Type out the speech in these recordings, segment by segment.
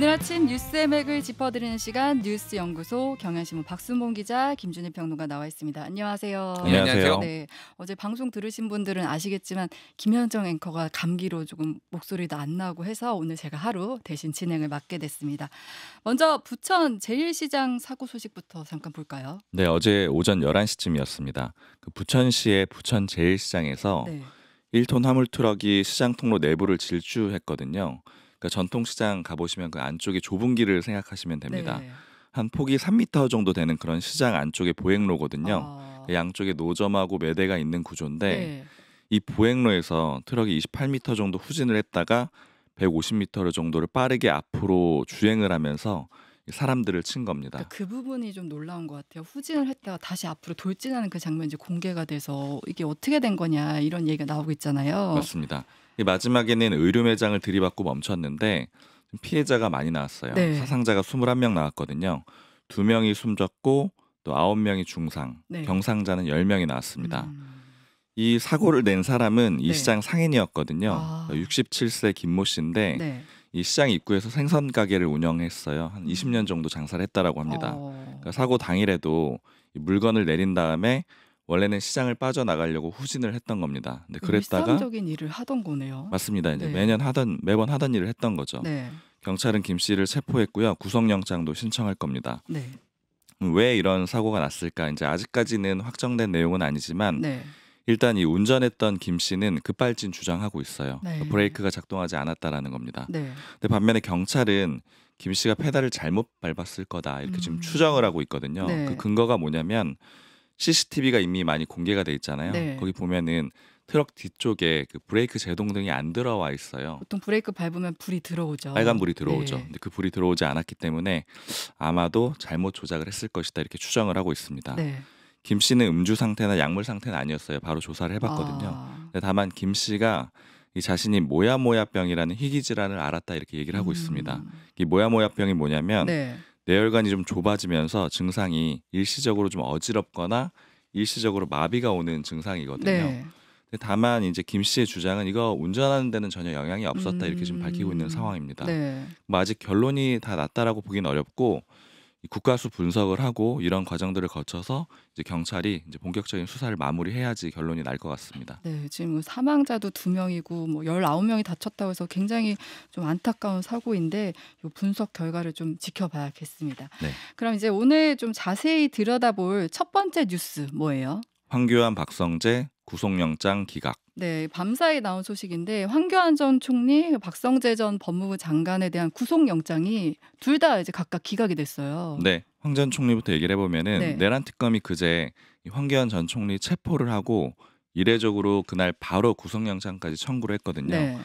오늘 아침 뉴스의 맥을 짚어드리는 시간 뉴스연구소 경향신문 박순봉 기자, 김준일 평론가 나와 있습니다. 안녕하세요. 안녕하세요. 네, 어제 방송 들으신 분들은 아시겠지만 김현정 앵커가 감기로 조금 목소리도 안 나오고 해서 오늘 제가 하루 대신 진행을 맡게 됐습니다. 먼저 부천 제1시장 사고 소식부터 잠깐 볼까요? 네, 어제 오전 11시쯤이었습니다. 그 부천시의 부천 제1시장에서 네. 1톤 화물 트럭이 시장 통로 내부를 질주했거든요. 그러니까 전통시장 가보시면 그 안쪽에 좁은 길을 생각하시면 됩니다. 네. 한 폭이 3m 정도 되는 그런 시장 안쪽의 보행로거든요. 그 양쪽에 노점하고 매대가 있는 구조인데 네. 이 보행로에서 트럭이 28m 정도 후진을 했다가 150m 정도를 빠르게 앞으로 주행을 하면서 사람들을 친 겁니다. 그러니까 그 부분이 좀 놀라운 것 같아요. 후진을 했다가 다시 앞으로 돌진하는 그 장면이 이제 공개가 돼서 이게 어떻게 된 거냐 이런 얘기가 나오고 있잖아요. 맞습니다. 이 마지막에는 의류 매장을 들이받고 멈췄는데 피해자가 많이 나왔어요. 네. 사상자가 21명 나왔거든요. 2명이 숨졌고 또 9명이 중상, 네. 경상자는 10명이 나왔습니다. 음. 이 사고를 낸 사람은 이 네. 시장 상인이었거든요. 아. 67세 김모 씨인데 네. 이 시장 입구에서 생선 가게를 운영했어요. 한 20년 정도 장사를 했다라고 합니다. 그러니까 사고 당일에도 이 물건을 내린 다음에 원래는 시장을 빠져나가려고 후진을 했던 겁니다. 근데 그랬다가 일상적인 일을 하던 거네요. 맞습니다. 이제 네. 매번 하던 일을 했던 거죠. 네. 경찰은 김 씨를 체포했고요. 구속영장도 신청할 겁니다. 네. 왜 이런 사고가 났을까? 이제 아직까지는 확정된 내용은 아니지만 네. 일단 이 운전했던 김 씨는 급발진 주장하고 있어요. 네. 브레이크가 작동하지 않았다라는 겁니다. 네. 근데 반면에 경찰은 김 씨가 페달을 잘못 밟았을 거다 이렇게 지금 추정을 하고 있거든요. 네. 그 근거가 뭐냐면 CCTV가 이미 많이 공개가 돼 있잖아요. 네. 거기 보면은 트럭 뒤쪽에 그 브레이크 제동등이 안 들어와 있어요. 보통 브레이크 밟으면 불이 들어오죠. 빨간 불이 들어오죠. 네. 근데 그 불이 들어오지 않았기 때문에 아마도 잘못 조작을 했을 것이다 이렇게 추정을 하고 있습니다. 네. 김 씨는 음주 상태나 약물 상태는 아니었어요. 바로 조사를 해봤거든요. 아. 근데 다만 김 씨가 이 자신이 모야모야병이라는 희귀 질환을 알았다 이렇게 얘기를 하고 있습니다. 이 모야모야병이 뭐냐면 네. 뇌혈관이 좀 좁아지면서 증상이 일시적으로 좀 어지럽거나 일시적으로 마비가 오는 증상이거든요. 네. 근데 다만 이제 김 씨의 주장은 이거 운전하는 데는 전혀 영향이 없었다 이렇게 지금 밝히고 있는 상황입니다. 네. 뭐 아직 결론이 다 났다라고 보기는 어렵고 이 국가수 분석을 하고 이런 과정들을 거쳐서 이제 경찰이 이제 본격적인 수사를 마무리해야지 결론이 날 것 같습니다. 네, 지금 사망자도 2명이고 뭐 19명이 다쳤다고 해서 굉장히 좀 안타까운 사고인데 이 분석 결과를 좀 지켜봐야겠습니다. 네. 그럼 이제 오늘 좀 자세히 들여다볼 첫 번째 뉴스 뭐예요? 황교안, 박성재 구속영장 기각. 네, 밤사이 나온 소식인데 황교안 전 총리, 박성재 전 법무부 장관에 대한 구속영장이 둘 다 이제 각각 기각이 됐어요. 네, 황 전 총리부터 얘기를 해보면은 네. 내란 특검이 그제 이 황교안 전 총리 체포를 하고 이례적으로 그날 바로 구속영장까지 청구를 했거든요. 네.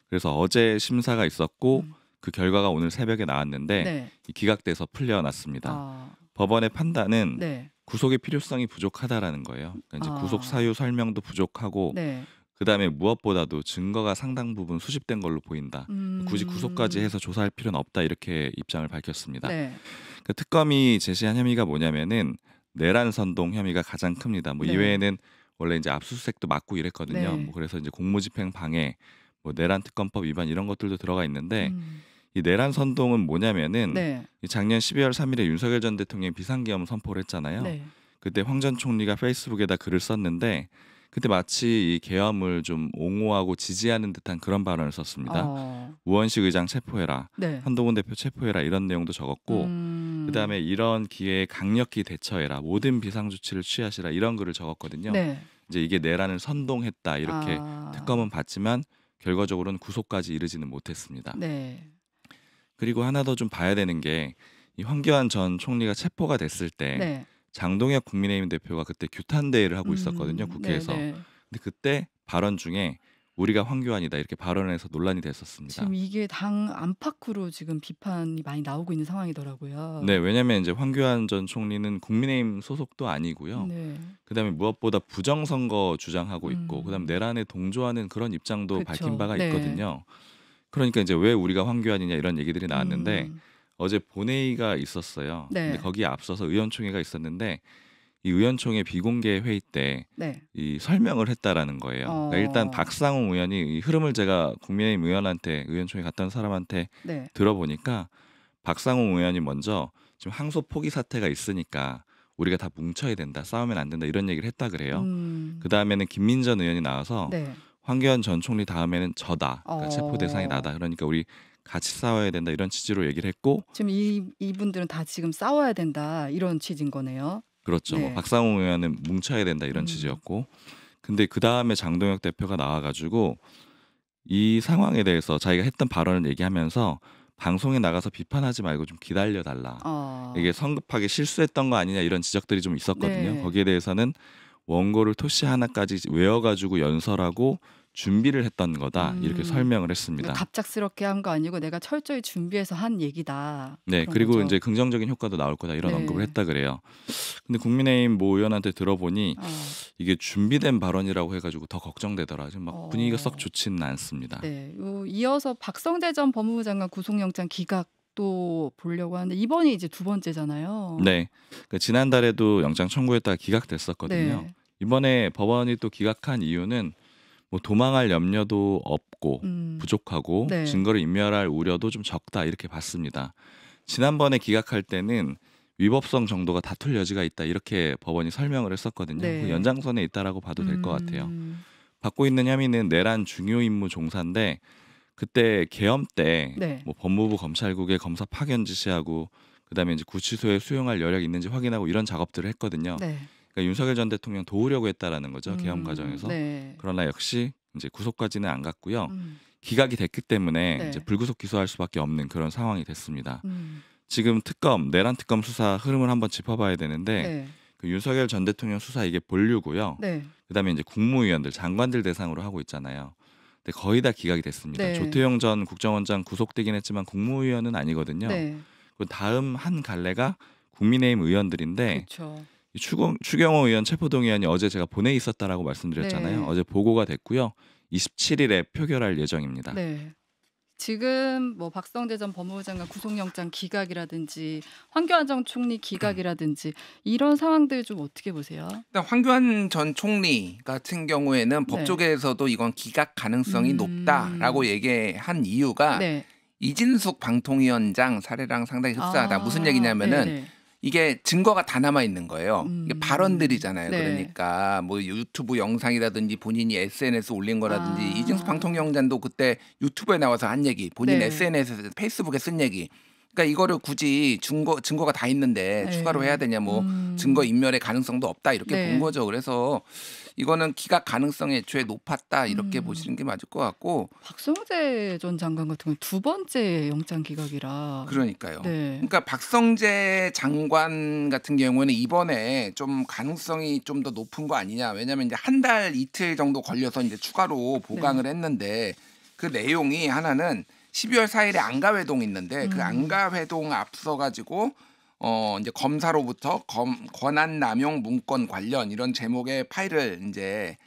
그래서 어제 심사가 있었고 음. 그 결과가 오늘 새벽에 나왔는데 네. 이 기각돼서 풀려났습니다. 아, 법원의 판단은 네. 구속의 필요성이 부족하다라는 거예요. 그러니까 이제 아. 구속 사유 설명도 부족하고 네. 그다음에 무엇보다도 증거가 상당 부분 수집된 걸로 보인다. 굳이 구속까지 해서 조사할 필요는 없다 이렇게 입장을 밝혔습니다. 네. 그 특검이 제시한 혐의가 뭐냐면은 내란 선동 혐의가 가장 큽니다. 뭐 네. 이외에는 원래 이제 압수수색도 맞고 이랬거든요. 네. 뭐 그래서 이제 공무집행 방해, 뭐 내란 특검법 위반 이런 것들도 들어가 있는데 음. 이 내란 선동은 뭐냐면은 네. 이 작년 12월 3일에 윤석열 전 대통령이 비상계엄 선포를 했잖아요. 네. 그때 황 전 총리가 페이스북에다 글을 썼는데 그때 마치 이 계엄을 좀 옹호하고 지지하는 듯한 그런 발언을 썼습니다. 우원식 의장 체포해라, 네. 한동훈 대표 체포해라 이런 내용도 적었고 그다음에 이런 기회에 강력히 대처해라, 모든 비상 조치를 취하시라 이런 글을 적었거든요. 네. 이제 이게 내란을 선동했다 이렇게 특검은 봤지만 결과적으로는 구속까지 이르지는 못했습니다. 네. 그리고 하나 더 좀 봐야 되는 게 이 황교안 전 총리가 체포가 됐을 때 네. 장동혁 국민의힘 대표가 그때 규탄 대회를 하고 있었거든요, 국회에서. 네, 네. 근데 그때 발언 중에 우리가 황교안이다 이렇게 발언을 해서 논란이 됐었습니다. 지금 이게 당 안팎으로 지금 비판이 많이 나오고 있는 상황이더라고요. 네, 왜냐하면 이제 황교안 전 총리는 국민의힘 소속도 아니고요. 네. 그다음에 무엇보다 부정선거 주장하고 있고, 그다음 내란에 동조하는 그런 입장도 그쵸. 밝힌 바가 네. 있거든요. 그러니까 이제 왜 우리가 황교안이냐 이런 얘기들이 나왔는데 어제 본회의가 있었어요. 네. 근데 거기에 앞서서 의원총회가 있었는데 이 의원총회 비공개 회의 때 네. 이 설명을 했다라는 거예요. 그러니까 일단 박상웅 의원이 이 흐름을 제가 국민의힘 의원한테 의원총회 갔던 사람한테 네. 들어보니까 박상웅 의원이 먼저 지금 항소 포기 사태가 있으니까 우리가 다 뭉쳐야 된다, 싸우면 안 된다 이런 얘기를 했다 그래요. 그 다음에는 김민전 의원이 나와서 네. 황교안 전 총리 다음에는 저다, 그러니까 체포 대상이 어. 나다, 그러니까 우리 같이 싸워야 된다 이런 취지로 얘기를 했고, 지금 이분들은 다 지금 싸워야 된다 이런 취지인 거네요. 그렇죠. 뭐 네. 박상웅 의원은 뭉쳐야 된다 이런 취지였고, 근데 그 다음에 장동혁 대표가 나와가지고 이 상황에 대해서 자기가 했던 발언을 얘기하면서 방송에 나가서 비판하지 말고 좀 기다려달라. 이게 성급하게 실수했던 거 아니냐 이런 지적들이 좀 있었거든요. 네. 거기에 대해서는 원고를 토시 하나까지 외워가지고 연설하고 준비를 했던 거다 이렇게 설명을 했습니다. 그러니까 갑작스럽게 한 거 아니고 내가 철저히 준비해서 한 얘기다. 네, 그런 그리고 거죠. 이제 긍정적인 효과도 나올 거다 이런 네. 언급을 했다 그래요. 근데 국민의힘 모 의원한테 들어보니 이게 준비된 발언이라고 해가지고 더 걱정되더라. 지금 막 분위기가 썩 좋지는 않습니다. 네. 이어서 박성대 전 법무부 장관 구속영장 기각도 보려고 하는데 이번이 이제 두 번째잖아요. 네, 그러니까 지난달에도 영장 청구했다가 기각됐었거든요. 네. 이번에 법원이 또 기각한 이유는 뭐 도망할 염려도 없고 부족하고 네. 증거를 인멸할 우려도 좀 적다 이렇게 봤습니다. 지난번에 기각할 때는 위법성 정도가 다툴 여지가 있다 이렇게 법원이 설명을 했었거든요. 네. 그 연장선에 있다라고 봐도 될 것 같아요. 받고 있는 혐의는 내란 중요 임무 종사인데 그때 계엄 때 네. 뭐 법무부 검찰국에 검사 파견 지시하고 그다음에 이제 구치소에 수용할 여력이 있는지 확인하고 이런 작업들을 했거든요. 네. 그러니까 윤석열 전 대통령 도우려고 했다라는 거죠. 계엄 과정에서. 네. 그러나 역시 이제 구속까지는 안 갔고요. 음. 기각이 됐기 때문에 네. 이제 불구속 기소할 수밖에 없는 그런 상황이 됐습니다. 음. 지금 내란 특검 수사 흐름을 한번 짚어봐야 되는데 네. 그 윤석열 전 대통령 수사 이게 본류고요. 네. 그다음에 이제 국무위원들, 장관들 대상으로 하고 있잖아요. 근데 거의 다 기각이 됐습니다. 네. 조태용 전 국정원장 구속되긴 했지만 국무위원은 아니거든요. 네. 그 다음 한 갈래가 국민의힘 의원들인데 그렇죠. 추경호 의원 체포동의안이 어제 제가 본회의 있었다라고 말씀드렸잖아요. 네. 어제 보고가 됐고요. 27일에 표결할 예정입니다. 네. 지금 뭐 박성대 전 법무부 장관 구속영장 기각이라든지 황교안 전 총리 기각이라든지 이런 상황들 좀 어떻게 보세요? 일단 황교안 전 총리 같은 경우에는 네. 법조계에서도 이건 기각 가능성이 높다라고 얘기한 이유가 네. 이진숙 방통위원장 사례랑 상당히 흡사하다. 무슨 얘기냐면은 네네. 이게 증거가 다 남아 있는 거예요. 이게 발언들이잖아요. 네. 그러니까 뭐 유튜브 영상이라든지 본인이 SNS 올린 거라든지 이진숙 방통위원장도 그때 유튜브에 나와서 한 얘기, 본인 네. SNS에서 페이스북에 쓴 얘기. 그러니까 이거를 굳이 증거가 다 있는데 네. 추가로 해야 되냐, 뭐 증거 인멸의 가능성도 없다 이렇게 네. 본 거죠. 그래서 이거는 기각 가능성이 애초에 높았다 이렇게 보시는 게 맞을 것 같고. 박성재 전 장관 같은 경우는 두 번째 영장 기각이라. 그러니까요. 네. 그러니까 박성재 장관 같은 경우에는 이번에 좀 가능성이 좀 더 높은 거 아니냐. 왜냐하면 이제 한 달 이틀 정도 걸려서 이제 추가로 보강을 했는데 그 내용이 하나는 12월 4일에 안가회동이 있는데 그 안가회동 앞서 가지고 이제 검사로부터 권한 남용 문건 관련 이런 제목의 파일을 이제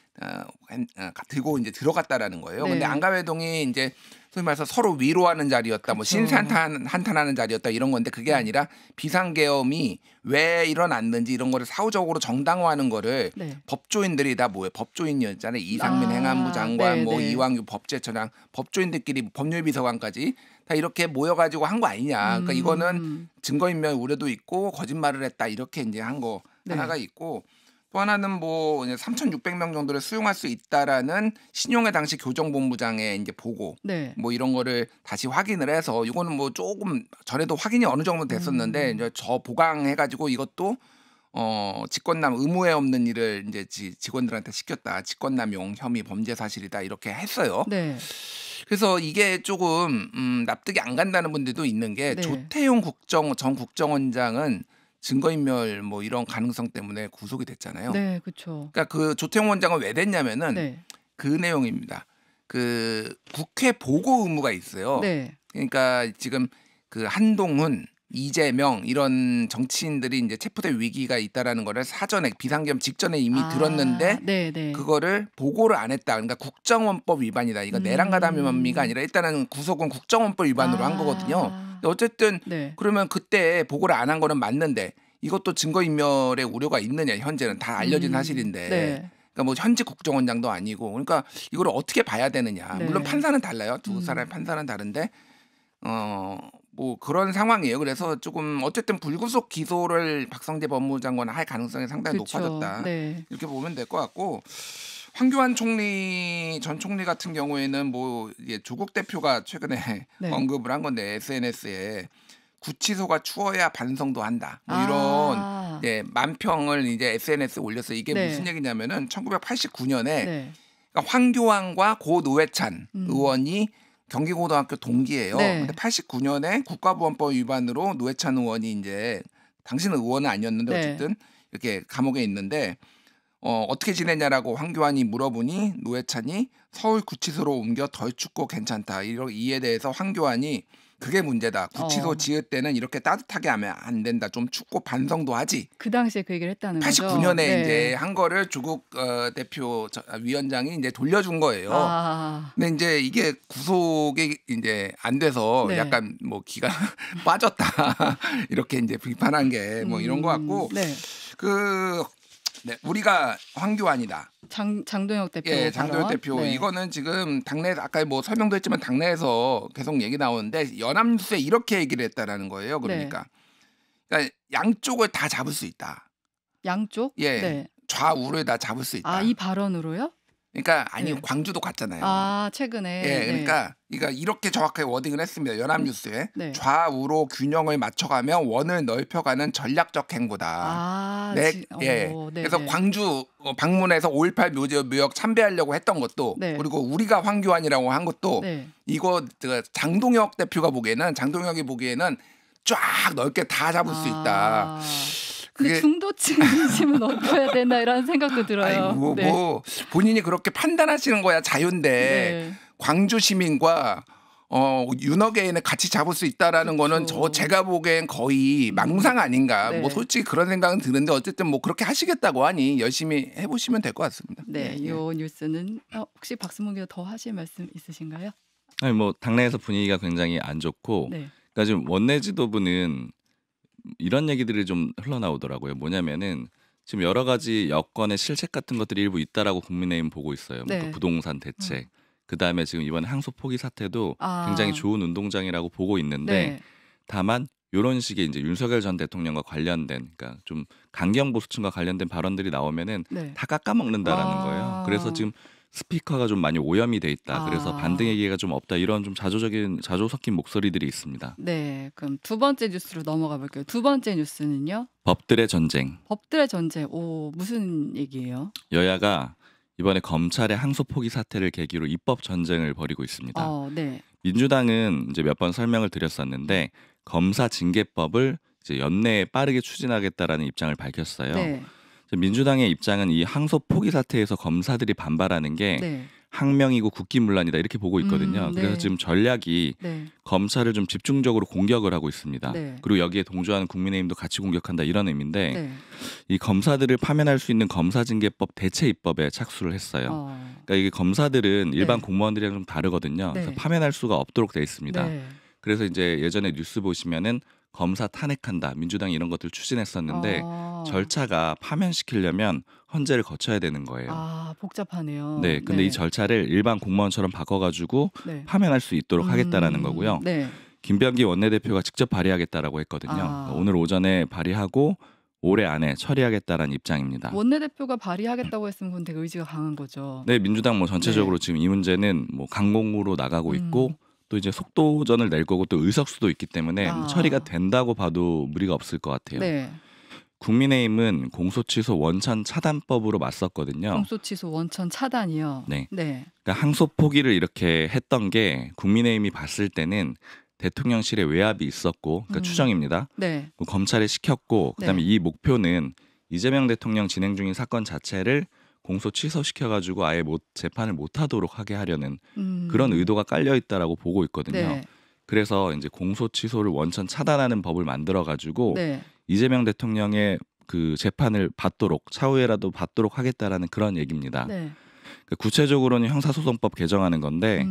들고 이제 들어갔다라는 거예요. 네. 근데 안가회동이 이제 소위 말해서 서로 위로하는 자리였다, 뭐 그쵸. 한탄하는 자리였다 이런 건데 그게 아니라 비상계엄이 왜 일어났는지 이런 거를 사후적으로 정당화하는 거를 네. 법조인들이 다 뭐예요? 법조인이었잖아요. 이상민 행안부 장관, 네, 뭐 네. 이왕규 법제처장, 법조인들끼리 법률비서관까지 다 이렇게 모여가지고 한 거 아니냐. 그러니까 이거는 증거인멸 우려도 있고 거짓말을 했다 이렇게 이제 한 거 네. 하나가 있고. 또 하나는 뭐 3,600명 정도를 수용할 수 있다라는 신용회 당시 교정본부장의 이제 보고 네. 뭐 이런 거를 다시 확인을 해서 이거는 뭐 조금 전에도 확인이 어느 정도 됐었는데 이제 저 보강해가지고 이것도 직권남 의무에 없는 일을 이제 직원들한테 시켰다, 직권남용 혐의 범죄 사실이다 이렇게 했어요. 네. 그래서 이게 조금 납득이 안 간다는 분들도 있는 게 네. 조태용 전 국정원장은 증거인멸 뭐 이런 가능성 때문에 구속이 됐잖아요. 네, 그렇죠. 그러니까 그 조태용 원장은 왜 됐냐면은 네. 그 내용입니다. 그 국회 보고 의무가 있어요. 네. 그러니까 지금 그 한동훈, 이재명 이런 정치인들이 이제 체포될 위기가 있다라는 거를 사전에 비상계엄 직전에 이미 들었는데 네, 네. 그거를 보고를 안 했다. 그러니까 국정원법 위반이다. 이거 내란 가담 혐의가 아니라 일단은 구속은 국정원법 위반으로 한 거거든요. 어쨌든 네. 그러면 그때 보고를 안 한 거는 맞는데 이것도 증거인멸의 우려가 있느냐. 현재는 다 알려진 사실인데. 네. 그러니까 뭐 현직 국정원장도 아니고 그러니까 이걸 어떻게 봐야 되느냐. 네. 물론 판사는 달라요. 두 사람의 판사는 다른데 뭐 그런 상황이에요. 그래서 조금 어쨌든 불구속 기소를 박성재 법무장관 할 가능성이 상당히 그쵸. 높아졌다. 네. 이렇게 보면 될 것 같고 황교안 전 총리 같은 경우에는 뭐 이게 조국 대표가 최근에 네. 언급을 한 건데 SNS에 구치소가 추워야 반성도 한다. 뭐 이런 아. 만평을 이제 SNS에 올렸어요. 이게 네. 무슨 얘기냐면은 1989년에 네. 그러니까 황교안과 고 노회찬 음. 의원이 경기고등학교 동기예요. 네. 근데 89년에 국가보안법 위반으로 노회찬 의원이 이제 당신은 의원은 아니었는데 네. 어쨌든 이렇게 감옥에 있는데 어떻게 지냈냐라고 황교안이 물어보니 노회찬이 서울 구치소로 옮겨 덜 춥고 괜찮다. 이에 대해서 황교안이 그게 문제다. 구치소 지을 때는 이렇게 따뜻하게 하면 안 된다. 좀 춥고 반성도 하지. 그 당시에 그 얘기를 했다는 거죠. 89년에 네. 이제 한 거를 조국 대표 위원장이 이제 돌려준 거예요. 아. 근데 이제 이게 구속이 이제 안 돼서 네. 약간 뭐 기가 빠졌다 이렇게 이제 비판한 게 뭐 이런 것 같고 네. 우리가 황교안이다. 장동혁 대표 예, 장동혁 발언. 대표 네. 이거는 지금 당내에서 아까 뭐 설명도 했지만 당내에서 계속 얘기 나오는데 연합뉴스에 이렇게 얘기를 했다라는 거예요. 그러니까 양쪽을 다 잡을 수 있다. 양쪽? 예, 네. 좌우를 다 잡을 수 있다. 아, 이 발언으로요? 그러니까 아니 네. 광주도 갔잖아요. 아, 최근에. 예, 그러니까 이렇게 정확하게 워딩을 했습니다. 연합뉴스에 네. 좌우로 균형을 맞춰가며 원을 넓혀가는 전략적 행보다. 아, 네. 그래서 광주 방문해서 5.18 묘역 참배하려고 했던 것도 네. 그리고 우리가 황교안이라고 한 것도 네. 이거 장동혁 대표가 보기에는 장동혁이 보기에는 쫙 넓게 다 잡을 수 있다. 근데 그게- 중도층 민심은 어떠해야 되나 이런 생각도 들어요. 아니 네. 뭐 본인이 그렇게 판단하시는 거야 자유인데 네. 광주 시민과 윤호개인을 같이 잡을 수 있다라는 거는 제가 보기엔 거의 망상 아닌가. 네. 뭐 솔직히 그런 생각은 드는데 어쨌든 뭐 그렇게 하시겠다고 하니 열심히 해보시면 될 것 같습니다. 네, 예. 요 뉴스는 혹시 박수문 기자 더 하실 말씀 있으신가요? 아니 뭐 당내에서 분위기가 굉장히 안 좋고 네. 그러니까 지금 원내 지도부는 이런 얘기들이 좀 흘러나오더라고요. 뭐냐면은 지금 여러 가지 여건의 실책 같은 것들이 일부 있다라고 국민의힘 보고 있어요. 뭐 네. 그 부동산 대책, 그다음에 지금 이번에 항소 포기 사태도 굉장히 좋은 운동장이라고 보고 있는데 네. 다만 이런 식의 이제 윤석열 전 대통령과 관련된 그러니까 좀 강경 보수층과 관련된 발언들이 나오면은 네. 다 깎아먹는다라는 거예요. 그래서 지금 스피커가 좀 많이 오염이 돼 있다. 그래서 반등의 기회가 좀 없다. 이런 좀 자조 섞인 목소리들이 있습니다. 네, 그럼 두 번째 뉴스로 넘어가 볼게요. 두 번째 뉴스는요. 법들의 전쟁. 법들의 전쟁. 오, 무슨 얘기예요? 여야가 이번에 검찰의 항소 포기 사태를 계기로 입법 전쟁을 벌이고 있습니다. 네. 민주당은 이제 몇 번 설명을 드렸었는데 검사 징계법을 이제 연내에 빠르게 추진하겠다라는 입장을 밝혔어요. 네. 민주당의 입장은 이 항소 포기 사태에서 검사들이 반발하는 게 네. 항명이고 국기문란이다 이렇게 보고 있거든요. 네. 그래서 지금 전략이 네. 검찰을 좀 집중적으로 공격을 하고 있습니다. 네. 그리고 여기에 동조하는 국민의힘도 같이 공격한다 이런 의미인데 네. 이 검사들을 파면할 수 있는 검사징계법 대체 입법에 착수를 했어요. 그러니까 이게 검사들은 일반 네. 공무원들이랑 좀 다르거든요. 그래서 네. 파면할 수가 없도록 돼 있습니다. 네. 그래서 이제 예전에 뉴스 보시면은 검사 탄핵한다 민주당이 이런 것들 추진했었는데 절차가 파면시키려면 헌재를 거쳐야 되는 거예요. 아, 복잡하네요. 네, 근데 이 절차를 일반 공무원처럼 바꿔가지고 네. 파면할 수 있도록 하겠다라는 거고요. 네. 김병기 원내대표가 직접 발의하겠다라고 했거든요. 그러니까 오늘 오전에 발의하고 올해 안에 처리하겠다라는 입장입니다. 원내대표가 발의하겠다고 했으면 그건 되게 의지가 강한 거죠. 네, 민주당 뭐 전체적으로 지금 이 문제는 뭐 강공으로 나가고 있고 또 이제 속도전을 낼 거고 또 의석수도 있기 때문에 처리가 된다고 봐도 무리가 없을 것 같아요. 네. 국민의힘은 공소취소 원천 차단법으로 맞섰거든요. 공소취소 원천 차단이요. 네. 네. 그러니까 항소 포기를 이렇게 했던 게 국민의힘이 봤을 때는 대통령실에 외압이 있었고, 그러니까 추정입니다. 네. 검찰에 시켰고, 그다음에 네. 이 목표는 이재명 대통령 진행 중인 사건 자체를 공소 취소시켜가지고 아예 재판을 못하도록 하게 하려는 그런 의도가 깔려 있다라고 보고 있거든요. 네. 그래서 이제 공소 취소를 원천 차단하는 법을 만들어가지고 네. 이재명 대통령의 그 재판을 받도록 차후에라도 받도록 하겠다라는 그런 얘기입니다. 네. 구체적으로는 형사소송법 개정하는 건데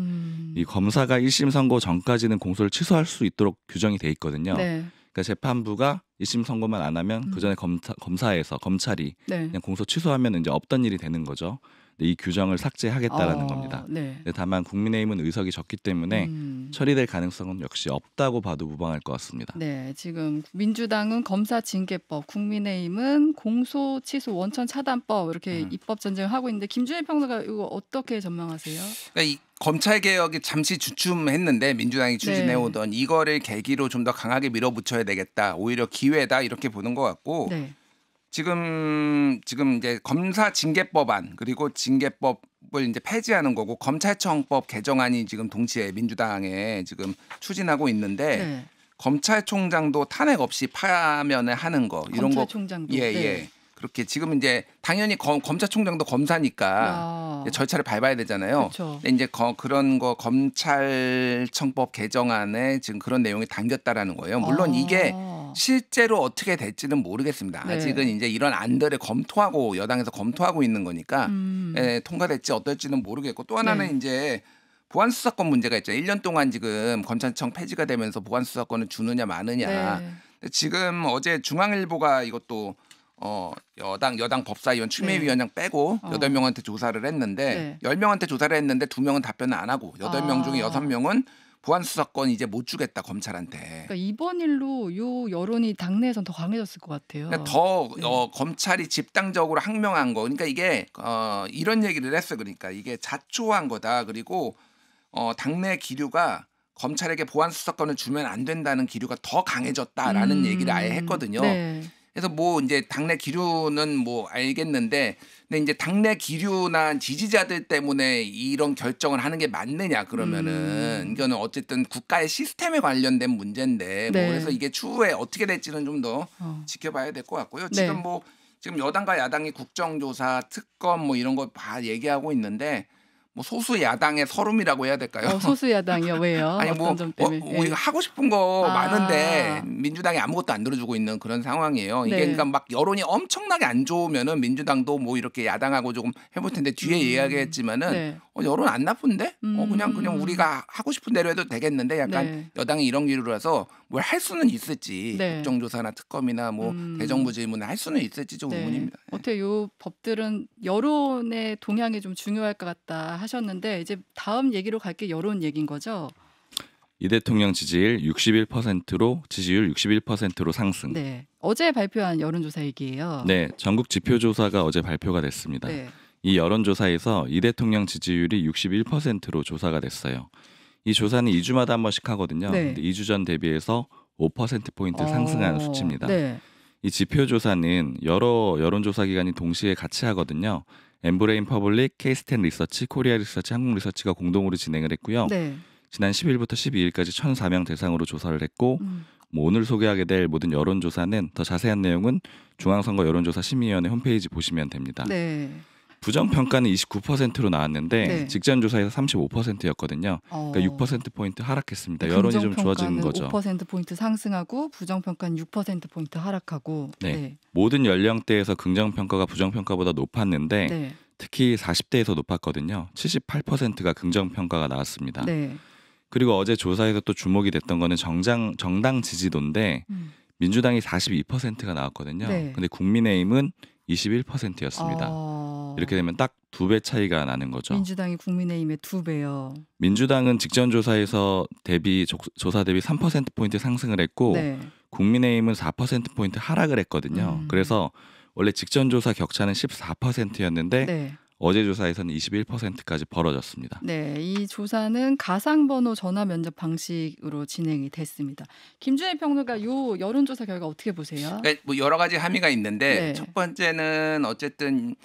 이 검사가 1심 선고 전까지는 공소를 취소할 수 있도록 규정이 돼 있거든요. 네. 그러니까 재판부가 1심 선고만 안 하면 그 전에 검찰이 네. 그냥 공소 취소하면 이제 없던 일이 되는 거죠. 이 규정을 삭제하겠다라는 겁니다. 네. 다만 국민의힘은 의석이 적기 때문에 처리될 가능성은 역시 없다고 봐도 무방할 것 같습니다. 네, 지금 민주당은 검사징계법, 국민의힘은 공소취소 원천 차단법 이렇게 입법 전쟁을 하고 있는데 김준일 평론가 이거 어떻게 전망하세요? 그러니까 이 검찰 개혁이 잠시 주춤했는데 민주당이 추진해오던 이거를 계기로 좀 더 강하게 밀어붙여야 되겠다. 오히려 기회다 이렇게 보는 것 같고 네. 지금 이제 검사징계법안 그리고 징계법을 이제 폐지하는 거고 검찰청법 개정안이 지금 동시에 민주당에 지금 추진하고 있는데 네. 검찰총장도 탄핵 없이 파면을 하는 거 이런 거 검찰총장도 예. 그렇게 지금 이제 당연히 검찰총장도 검사니까 절차를 밟아야 되잖아요. 그쵸. 근데 이제 그런 거 검찰청법 개정안에 지금 그런 내용이 담겼다라는 거예요. 물론 이게 실제로 어떻게 될지는 모르겠습니다. 네. 아직은 이제 이런 안들을 검토하고 여당에서 검토하고 있는 거니까 통과될지 어떨지는 모르겠고 또 하나는 이제 보안수사권 문제가 있죠. 1년 동안 지금 검찰청 폐지가 되면서 보안수사권을 주느냐 마느냐. 근데 지금 어제 중앙일보가 이것도 여당 법사위원 추미애위원장 빼고 8명한테 조사를 했는데 10명한테 조사를 했는데 2명은 답변을 안 하고 8명 중에 6명은 보안수사권 이제 못 주겠다 검찰한테. 그러니까 이번 일로 요 여론이 당내에선 더 강해졌을 것 같아요. 그러니까 더 검찰이 집단적으로 항명한 거. 그러니까 이게 이런 얘기를 했어. 그러니까 이게 자초한 거다. 그리고 당내 기류가 검찰에게 보안수사권을 주면 안 된다는 기류가 더 강해졌다라는 얘기를 아예 했거든요. 네. 그래서 뭐 이제 당내 기류는 뭐 알겠는데, 근데 이제 당내 기류나 지지자들 때문에 이런 결정을 하는 게 맞느냐 그러면은 이거는 어쨌든 국가의 시스템에 관련된 문제인데 뭐 그래서 이게 추후에 어떻게 될지는 좀 더 지켜봐야 될 것 같고요. 지금 여당과 야당이 국정조사, 특검 뭐 이런 거 다 얘기하고 있는데. 뭐 소수 야당의 서름이라고 해야 될까요? 소수 야당이요. 왜요? 아니 어떤 점 때문에? 우리가 하고 싶은 거 많은데 민주당이 아무것도 안 들어주고 있는 그런 상황이에요. 이게 그러니까 막 여론이 엄청나게 안 좋으면은 민주당도 뭐 이렇게 야당하고 조금 해볼 텐데 뒤에 이야기했지만은 여론 안 나쁜데? 그냥 우리가 하고 싶은 대로 해도 되겠는데 약간 여당이 이런 기류라서 뭘 할 수는 있을지 국정조사나 특검이나 뭐 대정부 질문을 할 수는 있을지 좀 의문입니다. 어떻게 요 법들은 여론의 동향이 좀 중요할 것 같다 하셨는데 이제 다음 얘기로 갈게 여론 얘기인 거죠. 이 대통령 지지율 61%로 상승. 네. 어제 발표한 여론조사 얘기예요. 네, 전국 지표조사가 어제 발표가 됐습니다. 네. 이 여론조사에서 이 대통령 지지율이 61%로 조사가 됐어요. 이 조사는 2주마다 한 번씩 하거든요. 근데 2주 전 대비해서 5%포인트 상승한 수치입니다. 이 지표조사는 여러 여론조사 기관이 동시에 같이 하거든요. 엠브레인 퍼블릭, K-스탠 리서치, 코리아 리서치, 한국 리서치가 공동으로 진행을 했고요. 지난 10일부터 12일까지 1,004명 대상으로 조사를 했고 뭐 오늘 소개하게 될 모든 여론조사는 더 자세한 내용은 중앙선거 여론조사 심의위원회 홈페이지 보시면 됩니다. 부정평가는 29%로 나왔는데 직전 조사에서 35%였거든요. 그러니까 6%포인트 하락했습니다. 여론이 좀 좋아지는 거죠. 5%포인트 상승하고 부정평가는 6%포인트 하락하고. 모든 연령대에서 긍정평가가 부정평가보다 높았는데 특히 40대에서 높았거든요. 78%가 긍정평가가 나왔습니다. 그리고 어제 조사에서 또 주목이 됐던 거는 정당 지지도인데 민주당이 42%가 나왔거든요. 근데 국민의힘은 21%였습니다. 이렇게 되면 딱 2배 차이가 나는 거죠. 민주당이 국민의힘의 2배요. 민주당은 직전 조사에서 조사 대비 3%포인트 상승을 했고 국민의힘은 4%포인트 하락을 했거든요. 그래서 원래 직전 조사 격차는 14%였는데 어제 조사에서는 21%까지 벌어졌습니다. 이 조사는 가상번호 전화 면접 방식으로 진행이 됐습니다. 김준일 평론가 요 여론조사 결과 어떻게 보세요? 뭐 여러 가지 함의가 있는데 첫 번째는 어쨌든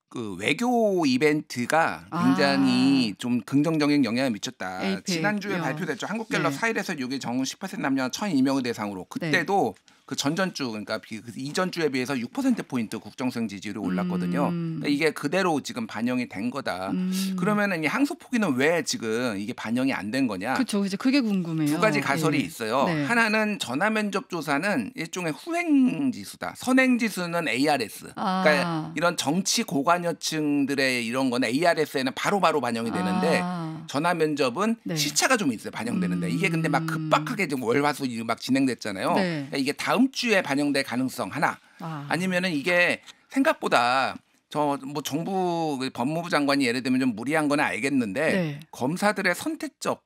그 외교 이벤트가 굉장히 좀 긍정적인 영향을 미쳤다. 에이펙, 지난주에 발표됐죠. 한국갤럽 4일에서 6일 정후 18세 남녀 1,002명을 대상으로 그때도 그 전전주 그러니까 이전 주에 비해서 6%포인트 국정수행 지지율이 올랐거든요. 그러니까 이게 그대로 지금 반영이 된 거다. 그러면은 이 항소포기는 왜 지금 이게 반영이 안 된 거냐? 그렇죠. 이제 그게 궁금해요. 두 가지 가설이 있어요. 하나는 전화 면접 조사는 일종의 후행 지수다. 선행 지수는 ARS. 그러니까 이런 정치 고관여층들의 이런 거는 ARS에는 바로바로 반영이 되는데 전화 면접은 시차가 좀 있어요. 반영되는데 이게 근데 막 급박하게 지금 월화수 막 진행됐잖아요. 그러니까 이게 다음 주에 반영될 가능성 하나. 아니면은 이게 생각보다 저 뭐 정부 법무부 장관이 예를 들면 좀 무리한 건 알겠는데 네. 검사들의 선택적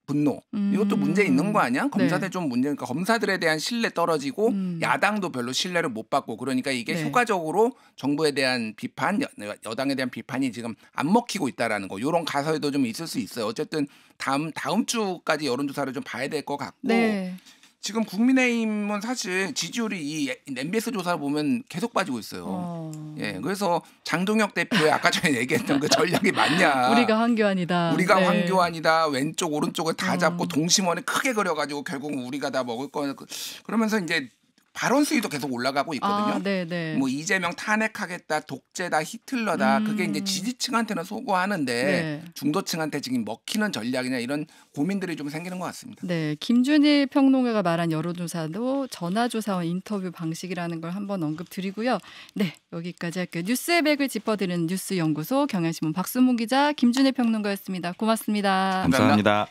분노 이것도 문제 있는 거 아니야? 검사들 네. 좀 문제니까 검사들에 대한 신뢰 떨어지고 야당도 별로 신뢰를 못 받고 그러니까 이게 네. 효과적으로 정부에 대한 비판, 여당에 대한 비판이 지금 안 먹히고 있다라는 거. 이런 가설도 좀 있을 수 있어요. 어쨌든 다음 주까지 여론조사를 좀 봐야 될 것 같고. 네. 지금 국민의힘은 사실 지지율이 이 MBS 조사를 보면 계속 빠지고 있어요. 예, 그래서 장동혁 대표의 아까 전에 얘기했던 그 전략이 맞냐? 우리가 황교안이다. 우리가 네. 황교안이다. 왼쪽 오른쪽을 다 잡고 동심원에 크게 그려가지고 결국 우리가 다 먹을 거야. 그러면서 이제 발언 수위도 계속 올라가고 있거든요. 아, 네네. 뭐 이재명 탄핵하겠다, 독재다, 히틀러다. 그게 이제 지지층한테는 소구하는데 네. 중도층한테 지금 먹히는 전략이냐 이런 고민들이 좀 생기는 것 같습니다. 네, 김준일 평론가가 말한 여론조사도 전화조사와 인터뷰 방식이라는 걸 한번 언급드리고요. 네, 여기까지 할게요. 뉴스의 백을 짚어드리는 뉴스연구소 경향신문 박수문 기자, 김준일 평론가였습니다. 고맙습니다. 감사합니다.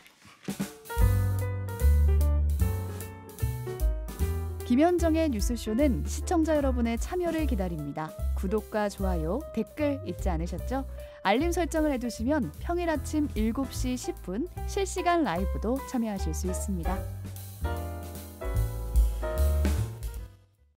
김현정의 뉴스쇼는 시청자 여러분의 참여를 기다립니다. 구독과 좋아요, 댓글 잊지 않으셨죠? 알림 설정을 해두시면 평일 아침 7시 10분 실시간 라이브도 참여하실 수 있습니다.